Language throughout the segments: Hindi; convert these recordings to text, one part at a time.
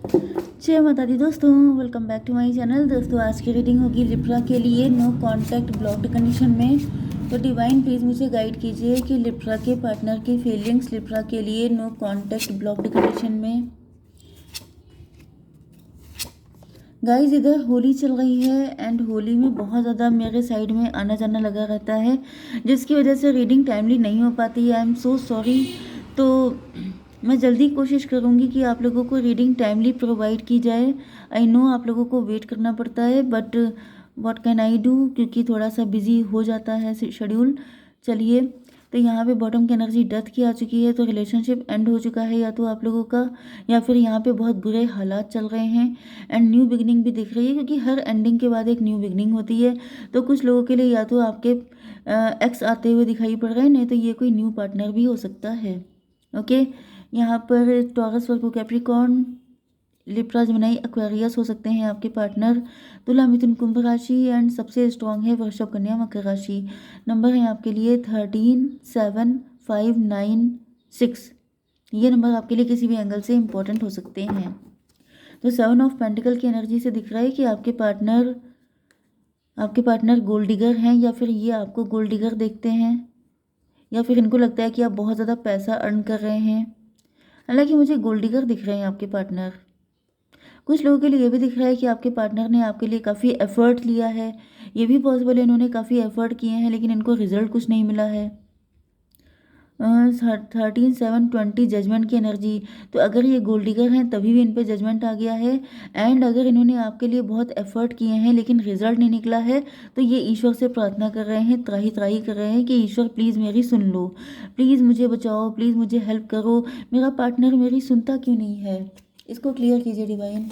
जय माता दी दोस्तों, welcome back to my channel. दोस्तों आज की रीडिंग होगी लिब्रा के लिए नो कांटेक्ट ब्लॉक्ड कंडीशन में। तो डिवाइन प्लीज़ मुझे गाइड कीजिए कि लिब्रा के पार्टनर की फीलिंग्स लिब्रा के लिए नो कांटेक्ट ब्लॉक्ड कंडीशन में। गाइज इधर होली चल रही है एंड होली में बहुत ज़्यादा मेरे साइड में आना जाना लगा रहता है, जिसकी वजह से रीडिंग टाइमली नहीं हो पाती है। I am so sorry. तो मैं जल्दी कोशिश करूँगी कि आप लोगों को रीडिंग टाइमली प्रोवाइड की जाए। आई नो आप लोगों को वेट करना पड़ता है, but what can I do, क्योंकि थोड़ा सा बिजी हो जाता है शेड्यूल। चलिए, तो यहाँ पे बॉटम की एनर्जी डेथ की आ चुकी है, तो रिलेशनशिप एंड हो चुका है या तो आप लोगों का, या फिर यहाँ पे बहुत बुरे हालात चल रहे हैं एंड न्यू बिगनिंग भी दिख रही है, क्योंकि हर एंडिंग के बाद एक न्यू बिगनिंग होती है। तो कुछ लोगों के लिए या तो आपके एक्स आते हुए दिखाई पड़ रहे हैं, नहीं तो ये कोई न्यू पार्टनर भी हो सकता है। ओके, यहाँ पर Taurus Virgo Capricorn Libra Gemini Aquarius हो सकते हैं आपके पार्टनर। तुला मिथुन कुंभ राशि एंड सबसे स्ट्रांग है वृषभ कन्या मकर राशि। नंबर है आपके लिए 13, 7, 5, 9, 6। ये नंबर आपके लिए किसी भी एंगल से इम्पोर्टेंट हो सकते हैं। तो 7 ऑफ पेंटिकल की एनर्जी से दिख रहा है कि आपके पार्टनर गोल्ड डिगर हैं, या फिर ये आपको गोल्ड डिगर देखते हैं, या फिर इनको लगता है कि आप बहुत ज़्यादा पैसा अर्न कर रहे हैं। हालांकि मुझे गोल्ड डिगर दिख रहे हैं आपके पार्टनर। कुछ लोगों के लिए ये भी दिख रहा है कि आपके पार्टनर ने आपके लिए काफ़ी एफर्ट लिया है। ये भी पॉसिबल है इन्होंने काफ़ी एफर्ट किए हैं, लेकिन इनको रिजल्ट कुछ नहीं मिला है। 13, 7, 20 जजमेंट की एनर्जी। तो अगर ये गोल्ड डिगर हैं तभी भी इन पे जजमेंट आ गया है। एंड अगर इन्होंने आपके लिए बहुत एफर्ट किए हैं लेकिन रिजल्ट नहीं निकला है, तो ये ईश्वर से प्रार्थना कर रहे हैं, त्राही त्राही कर रहे हैं कि ईश्वर प्लीज़ मेरी सुन लो, प्लीज़ मुझे बचाओ, प्लीज़ मुझे हेल्प करो, मेरा पार्टनर मेरी सुनता क्यों नहीं है। इसको क्लियर कीजिए डिवाइन।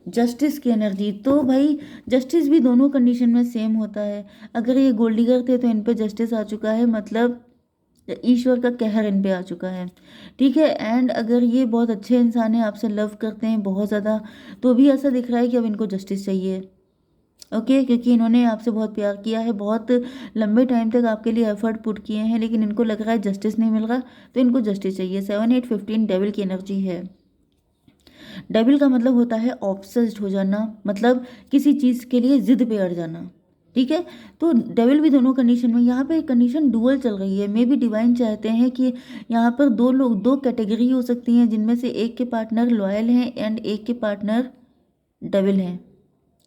जस्टिस की एनर्जी। तो भाई जस्टिस भी दोनों कंडीशन में सेम होता है। अगर ये गोल्ड डिगर थे तो इन पे जस्टिस आ चुका है, मतलब ईश्वर का कहर इन पे आ चुका है। ठीक है, एंड अगर ये बहुत अच्छे इंसान हैं, आपसे लव करते हैं बहुत ज़्यादा, तो भी ऐसा दिख रहा है कि अब इनको जस्टिस चाहिए। ओके, क्योंकि इन्होंने आपसे बहुत प्यार किया है, बहुत लंबे टाइम तक आपके लिए एफर्ट पुट किए हैं, लेकिन इनको लग रहा है जस्टिस नहीं मिल रहा, तो इनको जस्टिस चाहिए। 7, 8, 15 डेविल की एनर्जी है। डेविल का मतलब होता है ऑब्सेस्ड हो जाना, मतलब किसी चीज़ के लिए जिद पे अड़ जाना। ठीक है, तो डेविल भी दोनों कंडीशन में, यहाँ पे कंडीशन डुअल चल रही है। मे भी डिवाइन चाहते हैं कि यहाँ पर दो कैटेगरी हो सकती हैं, जिनमें से एक के पार्टनर लॉयल हैं एंड एक के पार्टनर डेविल हैं।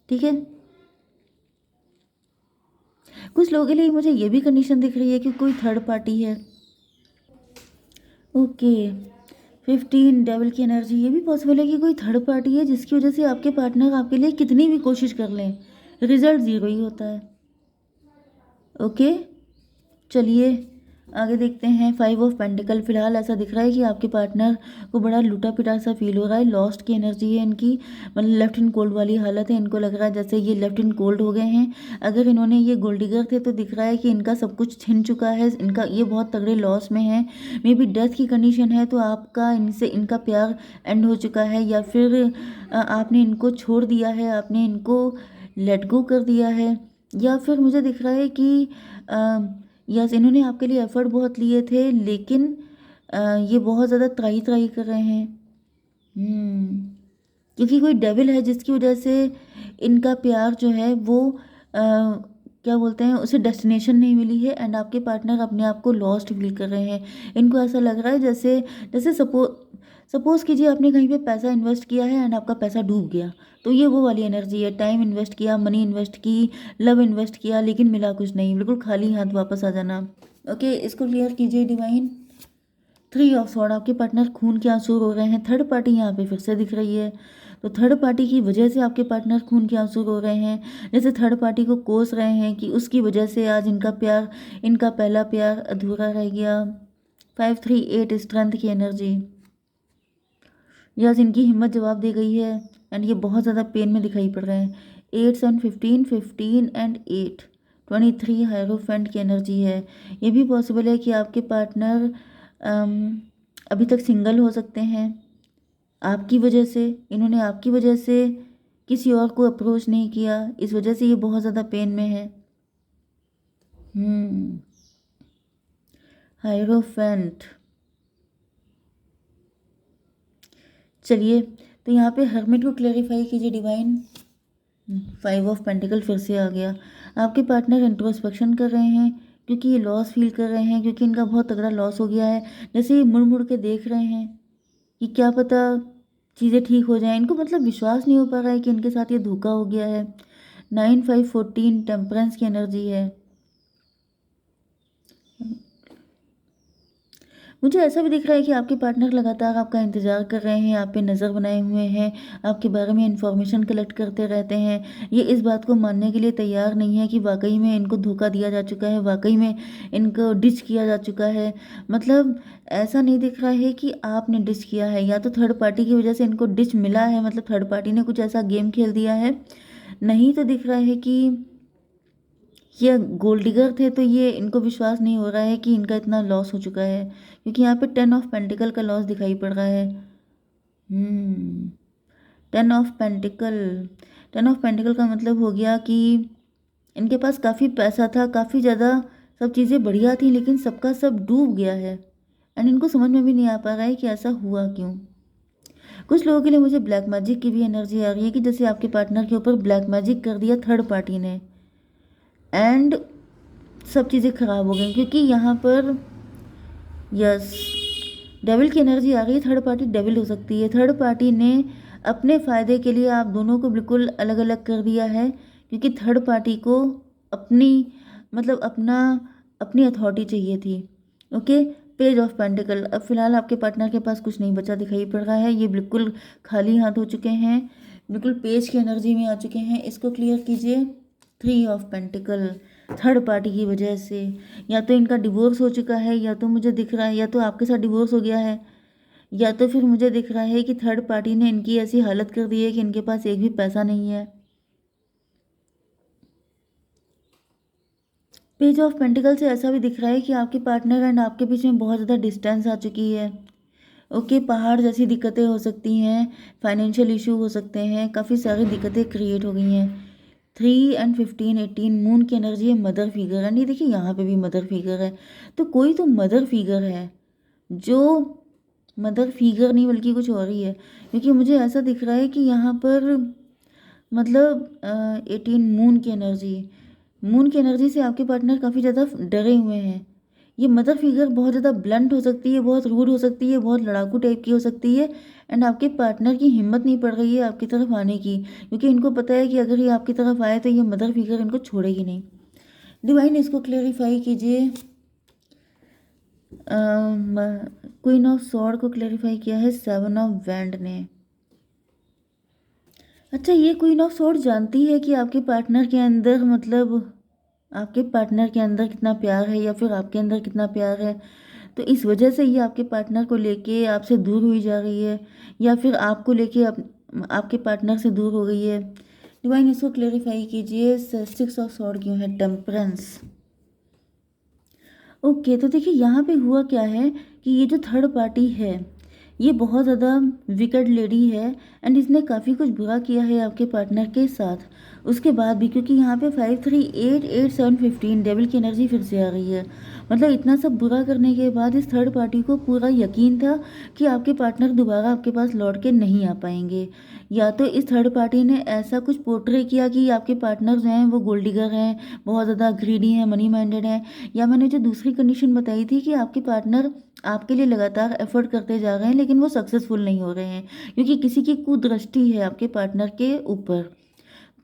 ठीक है, कुछ लोगों के लिए मुझे ये भी कंडीशन दिख रही है कि कोई थर्ड पार्टी है। ओके, 15 डेविल की एनर्जी। ये भी पॉसिबल है कि कोई थर्ड पार्टी है, जिसकी वजह से आपके पार्टनर आपके लिए कितनी भी कोशिश कर लें, रिजल्ट ज़ीरो ही होता है। ओके, चलिए आगे देखते हैं। 5 ऑफ पेंटिकल। फिलहाल ऐसा दिख रहा है कि आपके पार्टनर को बड़ा लूटा पिटा सा फील हो रहा है। लॉस्ट की एनर्जी है इनकी, मतलब लेफ्ट इन कोल्ड वाली हालत है। इनको लग रहा है जैसे ये लेफ्ट इन कोल्ड हो गए हैं। अगर इन्होंने ये गोल्ड डिगर थे तो दिख रहा है कि इनका सब कुछ छिन चुका है, इनका ये बहुत तगड़े लॉस में है। मे बी डेथ की कंडीशन है, तो आपका इनसे इनका प्यार एंड हो चुका है, या फिर आपने इनको छोड़ दिया है, आपने इनको लेट गो कर दिया है, या फिर मुझे दिख रहा है कि यस इन्होंने आपके लिए एफर्ट बहुत लिए थे, लेकिन ये बहुत ज़्यादा त्राही त्राही कर रहे हैं। क्योंकि कोई डेविल है जिसकी वजह से इनका प्यार जो है वो क्या बोलते हैं, उसे डेस्टिनेशन नहीं मिली है, एंड आपके पार्टनर अपने आप को लॉस्ट फील कर रहे हैं। इनको ऐसा लग रहा है जैसे जैसे सपोज कीजिए आपने कहीं पे पैसा इन्वेस्ट किया है एंड आपका पैसा डूब गया, तो ये वो वाली एनर्जी है। टाइम इन्वेस्ट किया, मनी इन्वेस्ट की, लव इन्वेस्ट किया, लेकिन मिला कुछ नहीं, बिल्कुल खाली हाथ वापस आ जाना। ओके, इसको क्लियर कीजिए डिवाइन। 3 of sword. आपके पार्टनर खून के आंसू रो रहे हैं। थर्ड पार्टी यहाँ पे फिर से दिख रही है, तो थर्ड पार्टी की वजह से आपके पार्टनर खून के आंसू रो रहे हैं, जैसे थर्ड पार्टी को कोस रहे हैं कि उसकी वजह से आज इनका प्यार, इनका पहला प्यार अधूरा रह गया। 5, 3, 8 स्ट्रेंथ की एनर्जी। यस, इनकी हिम्मत जवाब दे गई है एंड ये बहुत ज़्यादा पेन में दिखाई पड़ रहे हैं। 8, 7, 15, 15 एंड 8, 23 हायरोफेंट की एनर्जी है। ये भी पॉसिबल है कि आपके पार्टनर अभी तक सिंगल हो सकते हैं। आपकी वजह से, इन्होंने आपकी वजह से किसी और को अप्रोच नहीं किया, इस वजह से ये बहुत ज़्यादा पेन में है। हायरोफेंट। चलिए, तो यहाँ पे हर्मिट को क्लेरिफाई कीजिए डिवाइन। 5 ऑफ पेंटिकल फिर से आ गया। आपके पार्टनर इंट्रोस्पेक्शन कर रहे हैं क्योंकि ये लॉस फील कर रहे हैं, क्योंकि इनका बहुत तगड़ा लॉस हो गया है। जैसे ये मुड़ मुड़ के देख रहे हैं कि क्या पता चीज़ें ठीक हो जाएं। इनको मतलब विश्वास नहीं हो पा रहा है कि इनके साथ ये धोखा हो गया है। 9 5 14 टेम्परेंस की एनर्जी है। मुझे ऐसा भी दिख रहा है कि आपके पार्टनर लगातार आपका इंतज़ार कर रहे हैं, आप पे नज़र बनाए हुए हैं, आपके बारे में इन्फॉर्मेशन कलेक्ट करते रहते हैं। ये इस बात को मानने के लिए तैयार नहीं है कि वाकई में इनको धोखा दिया जा चुका है, वाकई में इनको डिच किया जा चुका है। मतलब ऐसा नहीं दिख रहा है कि आपने डिच किया है, या तो थर्ड पार्टी की वजह से इनको डिच मिला है, मतलब थर्ड पार्टी ने कुछ ऐसा गेम खेल दिया है। नहीं तो दिख रहा है कि ये गोल्ड डिगर थे, तो ये इनको विश्वास नहीं हो रहा है कि इनका इतना लॉस हो चुका है, क्योंकि यहाँ पे 10 ऑफ पेंटिकल का लॉस दिखाई पड़ रहा है। 10 ऑफ पेंटिकल, 10 ऑफ पेंटिकल का मतलब हो गया कि इनके पास काफ़ी पैसा था, काफ़ी ज़्यादा सब चीज़ें बढ़िया थी, लेकिन सबका सब डूब गया है। एंड इनको समझ में भी नहीं आ पा रहा है कि ऐसा हुआ क्यों। कुछ लोगों के लिए मुझे ब्लैक मैजिक की भी एनर्जी आ रही है कि जैसे आपके पार्टनर के ऊपर ब्लैक मैजिक कर दिया थर्ड पार्टी ने, एंड सब चीज़ें खराब हो गई। क्योंकि यहाँ पर यस डेविल की एनर्जी आ रही है। थर्ड पार्टी डेविल हो सकती है। थर्ड पार्टी ने अपने फ़ायदे के लिए आप दोनों को बिल्कुल अलग अलग कर दिया है, क्योंकि थर्ड पार्टी को अपनी मतलब अपनी अथॉरिटी चाहिए थी। Okay, page of pentacle. अब फिलहाल आपके पार्टनर के पास कुछ नहीं बचा दिखाई पड़ रहा है, ये बिल्कुल खाली हाथ हो चुके हैं, बिल्कुल पेज की एनर्जी में आ चुके हैं। इसको क्लियर कीजिए। 3 ऑफ पेंटिकल, थर्ड पार्टी की वजह से या तो इनका डिवोर्स हो चुका है, या तो मुझे दिख रहा है या तो आपके साथ डिवोर्स हो गया है, या तो फिर मुझे दिख रहा है कि थर्ड पार्टी ने इनकी ऐसी हालत कर दी है कि इनके पास एक भी पैसा नहीं है। पेज ऑफ पेंटिकल से ऐसा भी दिख रहा है कि आपके पार्टनर एंड आपके बीच में बहुत ज़्यादा डिस्टेंस आ चुकी है। ओके, पहाड़ जैसी दिक्कतें हो सकती हैं, फाइनेंशियल इशू हो सकते हैं, काफ़ी सारी दिक्कतें क्रिएट हो गई हैं। 3 एंड 15 18 मून की एनर्जी है, मदर फिगर है। नहीं देखिए, यहाँ पे भी मदर फिगर है, तो कोई तो मदर फिगर है, जो मदर फिगर नहीं बल्कि कुछ और ही है। क्योंकि मुझे ऐसा दिख रहा है कि यहाँ पर मतलब 18 मून की एनर्जी से आपके पार्टनर काफ़ी ज़्यादा डरे हुए हैं। ये मदर फिगर बहुत ज़्यादा ब्लंट हो सकती है, बहुत रूड हो सकती है, बहुत लड़ाकू टाइप की हो सकती है। एंड आपके पार्टनर की हिम्मत नहीं पड़ रही है आपकी तरफ आने की, क्योंकि इनको पता है कि अगर ये आपकी तरफ आए तो ये मदर फिगर इनको छोड़ेगी नहीं। डिवाइन इसको क्लेरिफाई कीजिए। क्वीन ऑफ सॉर्ड को क्लेरिफाई किया है 7 ऑफ वैंड ने। अच्छा, ये क्वीन ऑफ सॉर्ड जानती है कि आपके पार्टनर के अंदर मतलब आपके पार्टनर के अंदर कितना प्यार है, या फिर आपके अंदर कितना प्यार है, तो इस वजह से ये आपके पार्टनर को लेके आपसे दूर हुई जा रही है, या फिर आपको लेके आपके पार्टनर से दूर हो गई है। डिवाइन इसको क्लेरिफाई कीजिए। 6 ऑफ सॉर्ड क्यों है? टेम्परेंस। ओके, तो देखिए यहाँ पे हुआ क्या है कि ये जो थर्ड पार्टी है ये बहुत ज़्यादा विकेट लेडी है, एंड इसने काफ़ी कुछ बुरा किया है आपके पार्टनर के साथ। उसके बाद भी क्योंकि यहाँ पे 5 3 8 8 7 15 डेविल की एनर्जी फिर से आ रही है। मतलब इतना सब बुरा करने के बाद इस थर्ड पार्टी को पूरा यकीन था कि आपके पार्टनर दोबारा आपके पास लौट के नहीं आ पाएंगे, या तो इस थर्ड पार्टी ने ऐसा कुछ पोर्ट्रे किया कि आपके पार्टनर जो हैं वो गोल्ड डिगर हैं, बहुत ज़्यादा ग्रीडी हैं, मनी माइंडेड हैं, या मैंने जो दूसरी कंडीशन बताई थी कि आपके पार्टनर आपके लिए लगातार एफर्ट करते जा रहे हैं लेकिन वो सक्सेसफुल नहीं हो रहे हैं, क्योंकि किसी की कुदृष्टि है आपके पार्टनर के ऊपर।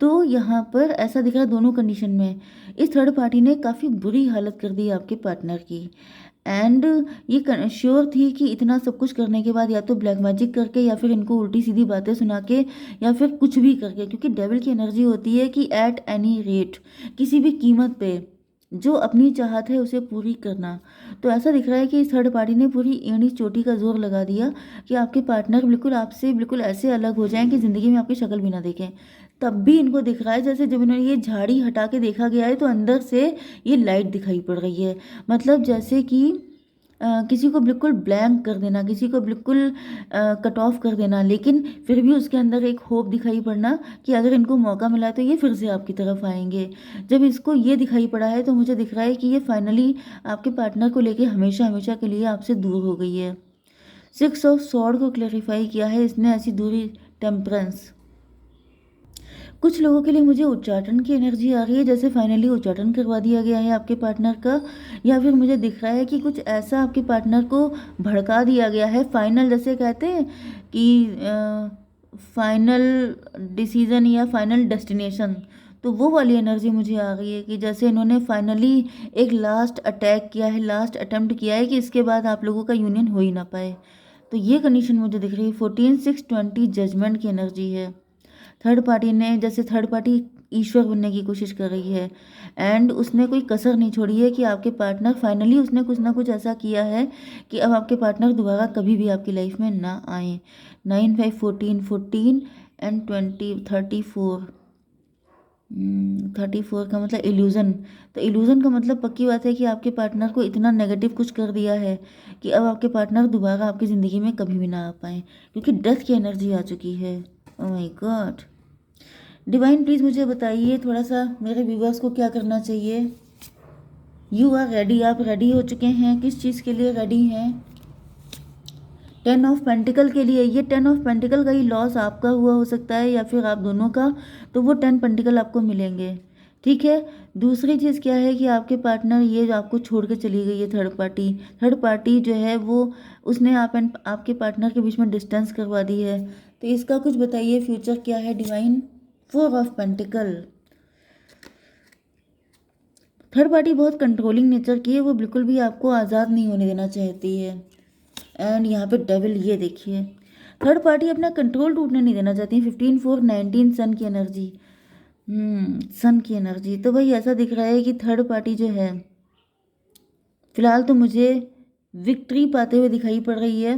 तो यहाँ पर ऐसा दिख रहा है दोनों कंडीशन में इस थर्ड पार्टी ने काफ़ी बुरी हालत कर दी आपके पार्टनर की। एंड ये श्योर थी कि इतना सब कुछ करने के बाद या तो ब्लैक मैजिक करके, या फिर इनको उल्टी सीधी बातें सुना के, या फिर कुछ भी करके, क्योंकि डेविल की एनर्जी होती है कि एट एनी रेट, किसी भी कीमत पे जो अपनी चाहत है उसे पूरी करना। तो ऐसा दिख रहा है कि इस थर्ड पार्टी ने पूरी एड़ी चोटी का जोर लगा दिया कि आपके पार्टनर बिल्कुल आपसे बिल्कुल ऐसे अलग हो जाएं कि ज़िंदगी में आपकी शक्ल भी ना देखें। तब भी इनको दिख रहा है जैसे जब इन्होंने ये झाड़ी हटा के देखा गया है तो अंदर से ये लाइट दिखाई पड़ रही है। मतलब जैसे कि किसी को बिल्कुल ब्लैंक कर देना, किसी को बिल्कुल कट ऑफ कर देना, लेकिन फिर भी उसके अंदर एक होप दिखाई पड़ना कि अगर इनको मौका मिला तो ये फिर से आपकी तरफ आएंगे। जब इसको ये दिखाई पड़ा है तो मुझे दिख रहा है कि ये फाइनली आपके पार्टनर को लेके हमेशा हमेशा के लिए आपसे दूर हो गई है। 6 ऑफ सॉर्ड को क्लैरिफाई किया है, इसने ऐसी दूरी टेम्परेंस। कुछ लोगों के लिए मुझे उच्चाटन की एनर्जी आ रही है, जैसे फाइनली उच्चाटन करवा दिया गया है आपके पार्टनर का, या फिर मुझे दिख रहा है कि कुछ ऐसा आपके पार्टनर को भड़का दिया गया है। फाइनल, जैसे कहते हैं कि फाइनल डिसीजन या फाइनल डेस्टिनेशन, तो वो वाली एनर्जी मुझे आ गई है कि जैसे इन्होंने फाइनली एक लास्ट अटैक किया है, लास्ट अटेम्प्ट किया है कि इसके बाद आप लोगों का यूनियन हो ही ना पाए। तो ये कंडीशन मुझे दिख रही है। 14/6/20 जजमेंट की एनर्जी है। थर्ड पार्टी ने, जैसे थर्ड पार्टी ईश्वर बनने की कोशिश कर रही है एंड उसने कोई कसर नहीं छोड़ी है कि आपके पार्टनर, फाइनली उसने कुछ ना कुछ ऐसा किया है कि अब आपके पार्टनर दोबारा कभी भी आपकी लाइफ में ना आए। 9, 5, 14, 14 एंड 20, 34। 34 का मतलब इल्यूज़न। तो इल्यूज़न का मतलब पक्की बात है कि आपके पार्टनर को इतना नेगेटिव कुछ कर दिया है कि अब आपके पार्टनर दोबारा आपकी ज़िंदगी में कभी भी ना आ पाए, क्योंकि डेथ की एनर्जी आ चुकी है। Oh my God. Divine please मुझे बताइए थोड़ा सा मेरे व्यूवर्स को क्या करना चाहिए। यू आर रेडी, आप रेडी हो चुके हैं, किस चीज़ के लिए रेडी हैं? 10 ऑफ पेंटिकल के लिए। ये 10 ऑफ पेंटिकल का ही लॉस आपका हुआ हो सकता है या फिर आप दोनों का, तो वो 10 पेंटिकल आपको मिलेंगे। ठीक है। दूसरी चीज़ क्या है कि आपके पार्टनर ये जो आपको छोड़ के चली गई है, थर्ड पार्टी जो है वो, उसने आपके पार्टनर के बीच में डिस्टेंस करवा दी है। तो इसका कुछ बताइए, फ्यूचर क्या है divine. 4 of pentacle. Third party बहुत कंट्रोलिंग नेचर की है, वो बिल्कुल भी आपको आज़ाद नहीं होने देना चाहती है। एंड यहाँ पे डेविल, ये देखिए, थर्ड पार्टी अपना कंट्रोल टूटने नहीं देना चाहती है। 15/4/19 सन की एनर्जी। सन की एनर्जी। तो भाई ऐसा दिख रहा है कि थर्ड पार्टी जो है फिलहाल तो मुझे विक्ट्री पाते हुए दिखाई पड़ रही है,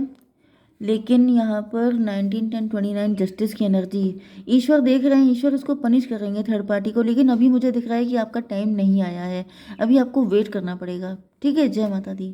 लेकिन यहाँ पर 19/10/29 जस्टिस की एनर्जी। ईश्वर देख रहे हैं, ईश्वर उसको पनिश करेंगे थर्ड पार्टी को, लेकिन अभी मुझे दिख रहा है कि आपका टाइम नहीं आया है, अभी आपको वेट करना पड़ेगा। ठीक है, जय माता दी।